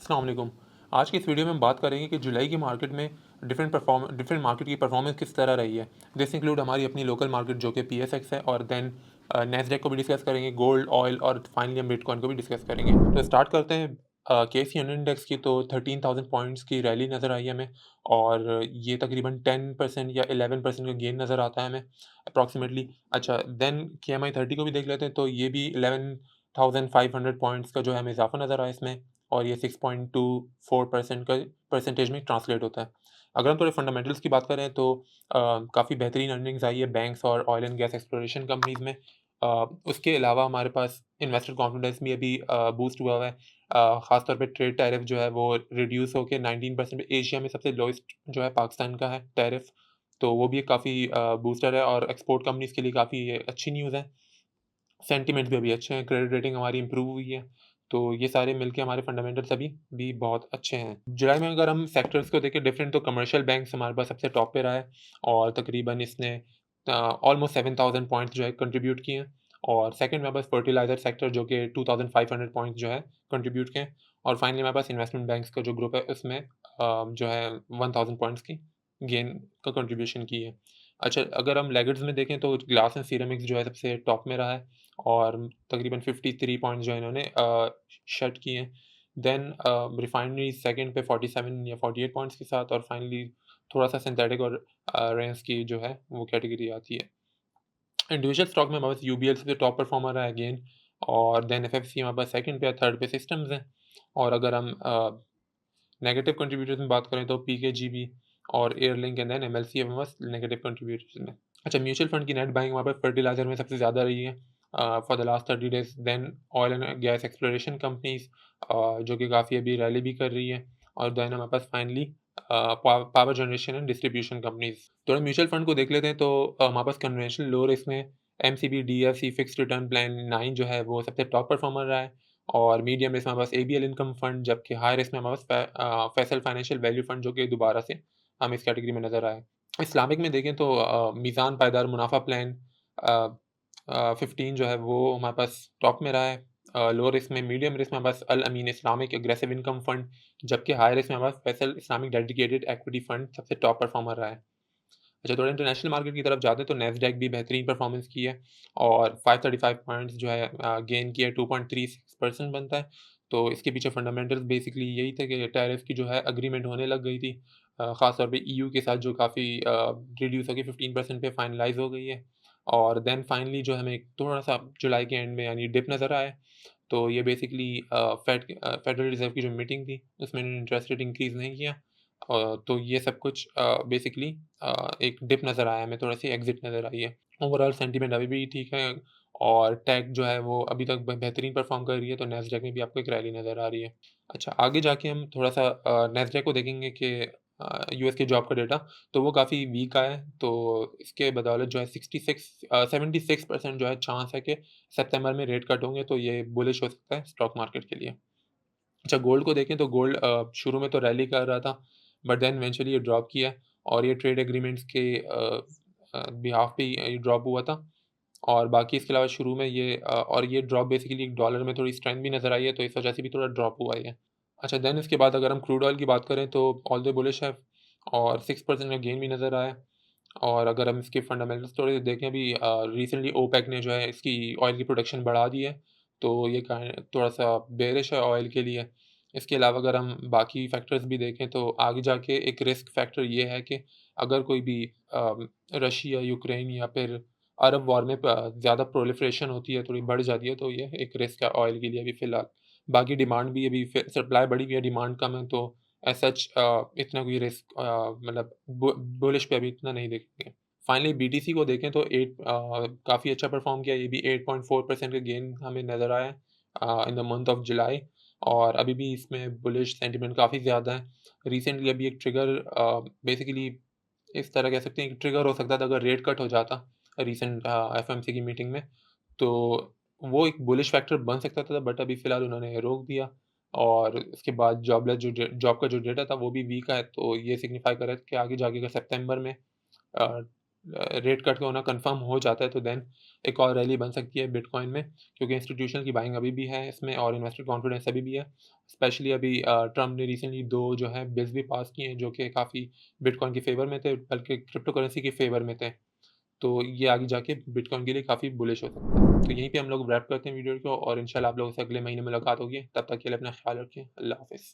अस्सलाम वालेकुम। आज की इस वीडियो में हम बात करेंगे कि जुलाई की मार्केट में डिफरेंट मार्केट की परफॉर्मेंस किस तरह रही है। दिस इंक्लूड हमारी अपनी लोकल मार्केट जो कि पीएसएक्स है, और देन नैस्डैक को भी डिस्कस करेंगे, गोल्ड, ऑयल, और फाइनली हम बिटकॉइन को भी डिस्कस करेंगे। तो स्टार्ट करते हैं केसी इंडेक्स की। तो 13,000 पॉइंट्स की रैली नज़र आई है हमें, और ये तकरीबन 10% या 11% का गेन नज़र आता है हमें अप्रॉक्सीमेटली। अच्छा, देन KMI30 को भी देख लेते हैं, तो ये भी 11,500 पॉइंट्स का जो है हमें इजाफा नज़र आया इसमें, और ये 6.24% का परसेंटेज में ट्रांसलेट होता है। अगर हम थोड़े फंडामेंटल्स की बात करें तो काफ़ी बेहतरीन अर्निंग्स आई है बैंक्स और oil and gas exploration companies में। अ, उसके अलावा हमारे पास इन्वेस्टर कॉन्फिडेंस भी अभी बूस्ट हुआ हुआ है। ख़ास तौर पे ट्रेड टैरिफ जो है वो रिड्यूस होके 19% पे, एशिया में सबसे लोएस्ट जो है पाकिस्तान का है टैरिफ। तो वो भी एक काफ़ी बूस्टर है, और एक्सपोर्ट कंपनीज़ के लिए काफ़ी ये अच्छी न्यूज़ है। सेंटिमेंट्स भी अभी अच्छे हैं, क्रेडिट रेटिंग हमारी इम्प्रूव हुई है, तो ये सारे मिलके हमारे फंडामेंटल्स अभी भी बहुत अच्छे हैं। जुलाई में अगर हम सेक्टर्स को देखें डिफरेंट, तो कमर्शियल बैंक्स हमारे पास सबसे टॉप पे रहा है, और तकरीबन इसने ऑलमोस्ट 7,000 पॉइंट्स जो है कंट्रीब्यूट किए हैं। और सेकंड में हमारे पास फर्टिलाइज़र सेक्टर जो कि 2,500 पॉइंट्स जो है कंट्रीब्यूट किए हैं, और फाइनली हमारे पास इन्वेस्टमेंट बैंक्स का जो ग्रुप है उसमें जो है 1,000 पॉइंट्स की गेन का कंट्रीब्यूशन की है। अच्छा, अगर हम लैगर्ड्स में देखें तो ग्लास एंड सिरेमिक्स जो है सबसे टॉप में रहा है, और तकरीबन 53 पॉइंट्स जो है इन्होंने शेड किए हैं। देन रिफाइनरी सेकंड पे 47 या 48 पॉइंट्स के साथ, और फाइनली थोड़ा-सा सिंथेटिक और रेंस की जो है वो कैटेगरी आती है। इंडिविजुअल स्टॉक में हमारे पास यूबीएल सबसे टॉप परफॉर्मर है अगेन, और देन एफएफसी हमारे पास सेकंड पे है, थर्ड पे सिस्टम्स हैं। और अगर हम नेगेटिव कंट्रीब्यूटर्स में बात करें तो पीकेजीबी और एयरलिंक, एंड देन एमएलसी हमारे पास नेगेटिव कंट्रीब्यूटर्स में। अच्छा, म्यूचुअल फंड की नेट बाइंग हमारे पास फर्टिलाइजर में सबसे ज़्यादा रही है for the last 30 days. Then oil and gas exploration companies जो कि काफ़ी अभी रैली भी कर रही है, और देन हमारे पास finally power generation and distribution companies. थोड़ा म्यूचुअल फंड को देख लेते हैं, तो हमारे पास कन्वेंशनल लो रिस्क में MCB, DFC, fixed return plan 9 जो है वो सबसे टॉप परफॉर्मर रहा है, और मीडियम रिस्क में हमारे पास एबीएल इनकम फंड, जबकि हाई रिस्क में हमारे पास फैसल फाइनेंशियल वैल्यू फंड जो कि दोबारा से हमें इस कैटेगरी में नज़र आया। इस्लामिक में देखें तो मीज़ान पायदार मुनाफ़ा प्लान 15 जो है वो हमारे पास टॉप में रहा है। लो रिस्क में, मीडियम रिस्क में हमारे पास Al Ameen Islamic aggressive income fund, जबकि हाई रिस्क में हमारे पास Faysal Islamic dedicated equity fund सबसे टॉप परफॉर्मर रहा है। अच्छा, थोड़ा इंटरनेशनल मार्केट की तरफ जाते हैं तो नैस्डैक भी बेहतरीन परफॉर्मेंस की है, और 535 पॉइंट्स जो है गेन किया है, 2.36% बनता है। तो इसके पीछे फंडामेंटल्स बेसिकली यही थे कि टैरिफ की जो है एग्रीमेंट होने लग गई थी, ख़ास तौर पे ईयू के साथ, जो काफ़ी रिड्यूस होके 15% पे फाइनलाइज़ हो गई है। और देन फाइनली जो हमें थोड़ा-सा जुलाई के एंड में यानी डिप नज़र आया है। तो ये बेसिकली फेडरल रिज़र्व की जो मीटिंग थी उसमें इन्होंने इंटरेस्ट रेट इंक्रीज़ नहीं किया। तो ये सब कुछ बेसिकली एक डिप नज़र आया, हमें थोड़ी-सी एग्ज़िट नज़र आई है। ओवरऑल सेंटीमेंट अभी भी ठीक है, और टेक जो है वो अभी तक बेहतरीन परफ़ॉर्म कर रही है, तो नैस्डैक में भी आपको एक रैली नज़र आ रही है। अच्छा, आगे जाके हम थोड़ा-सा नैस्डैक को देखेंगे कि यूएस के जॉब का डेटा, तो वो काफ़ी वीक आया है, तो इसके बदौलत जो है 76% जो है चांस है कि सितंबर में रेट कट होंगे, तो ये बुलिश हो सकता है स्टॉक मार्केट के लिए। अच्छा, गोल्ड को देखें तो गोल्ड शुरू में तो रैली कर रहा था, बट देन इवेंचुअली ये ड्रॉप किया, और ये ट्रेड एग्रीमेंट्स के बिहाफ़ पे ये ड्रॉप हुआ था। और बाकी इसके अलावा शुरू में ये और ये ड्रॉप बेसिकली डॉलर में थोड़ी स्ट्रेंथ भी नज़र आई है, तो इस वजह से भी थोड़ा ड्रॉप हुआ है ये। अच्छा, देन इसके बाद अगर हम क्रूड ऑयल की बात करें तो ऑल्दो बुलिश है, और 6% का गेन भी नज़र आया। और अगर हम इसके फंडामेंटल्स थोड़े देखें, अभी रिसेंटली ओपेक ने जो है इसकी ऑयल की प्रोडक्शन बढ़ा दी है, तो ये थोड़ा-सा बेयरिश है ऑयल के लिए। इसके अलावा अगर हम बाकी फैक्टर्स भी देखें तो आगे जाके एक रिस्क फैक्टर ये है कि अगर कोई भी रशिया, यूक्रेन या फिर अरब वॉर में ज़्यादा प्रोलिफरेशन होती है, थोड़ी बढ़ जाती है, तो ये एक रिस्क है ऑयल के लिए अभी फ़िलहाल। बाकी डिमांड भी अभी सप्लाई बढ़ी हुई है, डिमांड कम है, तो एज़ सच इतना कोई रिस्क मतलब बुलिश पे अभी इतना नहीं देखेंगे। फाइनली बीटीसी को देखें तो काफ़ी अच्छा परफ़ॉर्म किया, ये भी 8.4% का गेन हमें नज़र आया है in the month of July, और अभी भी इसमें बुलिश सेंटिमेंट काफ़ी ज़्यादा है। रिसेंटली अभी एक ट्रिगर बेसिकली इस तरह कह सकते हैं कि ट्रिगर हो सकता था अगर रेट कट हो जाता रीसेंट एफएमसी की मीटिंग में, तो वो एक बुलिश फैक्टर बन सकता था, बट अभी फ़िलहाल उन्होंने रोक दिया। और उसके बाद जॉब का जो डेटा था वो भी वीक है, तो ये सिग्निफ़ाई कर रहा है कि आगे जाके अगर सितंबर में रेट कट का होना कंफर्म हो जाता है तो देन एक और रैली बन सकती है बिटकॉइन में, क्योंकि इंस्टीट्यूशनल की बाइंग अभी भी है इसमें और इन्वेस्टर कॉन्फिडेंस अभी भी है। स्पेशली अभी ट्रम्प ने रिसेंटली 2 जो है बिल्स भी पास किए हैं जो कि काफ़ी बिटकॉइन के फ़ेवर में थे, बल्कि क्रिप्टो करेंसी के फ़ेवर में थे। तो ये आगे जाके बिटकॉइन के लिए काफ़ी बुलिश हो सकता है। तो यहीं पे हम लोग रैप करते हैं वीडियो को और इंशाल्लाह आप लोगों से अगले महीने मुलाकात होगी। तब तक के लिए अपना ख़्याल रखें। अल्लाह हाफ़िज़।